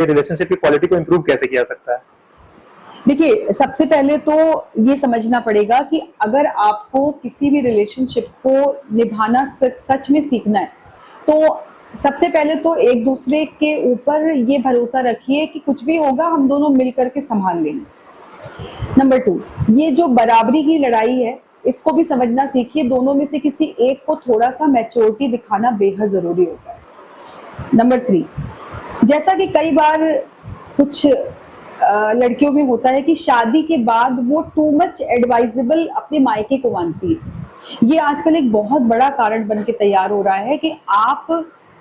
Relationship की quality को improve कैसे किया जा सकता है? देखिए, सबसे पहले तो ये समझना पड़ेगा कि अगर आपको किसी भी रिलेशनशिप को निभाना सच में सीखना है, तो सबसे पहले तो एक दूसरे के ऊपर ये भरोसा रखिए कि कुछ भी होगा हम दोनों मिल करके संभाल लेंगे। नंबर 2, ये जो बराबरी की लड़ाई है, इसको भी समझना सीखिए। दोनों में से किसी एक को थोड़ा-सा मैच्योरिटी दिखाना बेहद ज़रूरी होता है। नंबर 3, जैसा कि कई बार कुछ लड़कियों में होता है कि शादी के बाद वो टू मच एडवाइजेबल अपने मायके को मानती है। ये आजकल एक बहुत बड़ा कारण बन के तैयार हो रहा है कि आप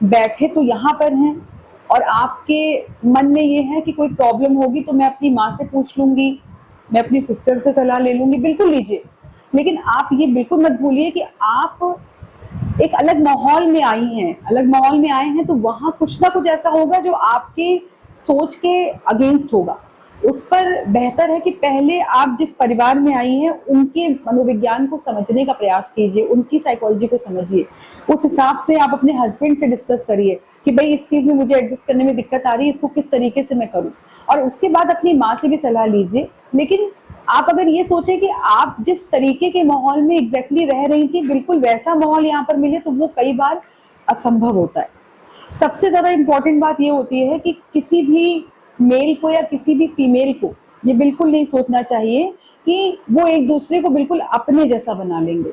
बैठे तो यहाँ पर हैं और आपके मन में ये है कि कोई प्रॉब्लम होगी तो मैं अपनी माँ से पूछ लूंगी, मैं अपनी सिस्टर से सलाह ले लूंगी। बिल्कुल लीजिए, लेकिन आप ये बिल्कुल मत भूलिए कि आप एक अलग माहौल में आई हैं, अलग माहौल में आए हैं, तो वहां कुछ ना कुछ ऐसा होगा जो आपके सोच के अगेंस्ट होगा। उस पर बेहतर है कि पहले आप जिस परिवार में आई हैं उनके मनोविज्ञान को समझने का प्रयास कीजिए, उनकी साइकोलॉजी को समझिए। उस हिसाब से आप अपने हस्बैंड से डिस्कस करिए कि भाई इस चीज में मुझे एडजस्ट करने में दिक्कत आ रही है, इसको किस तरीके से मैं करूं, और उसके बाद अपनी माँ से भी सलाह लीजिए। लेकिन आप अगर ये सोचे कि आप जिस तरीके के माहौल में एग्जैक्टली रह रही थी बिल्कुल वैसा माहौल यहाँ पर मिले, तो वो कई बार असंभव होता है। सबसे ज्यादा इंपॉर्टेंट बात ये होती है कि किसी भी मेल को या किसी भी फीमेल को ये बिल्कुल नहीं सोचना चाहिए कि वो एक दूसरे को बिल्कुल अपने जैसा बना लेंगे।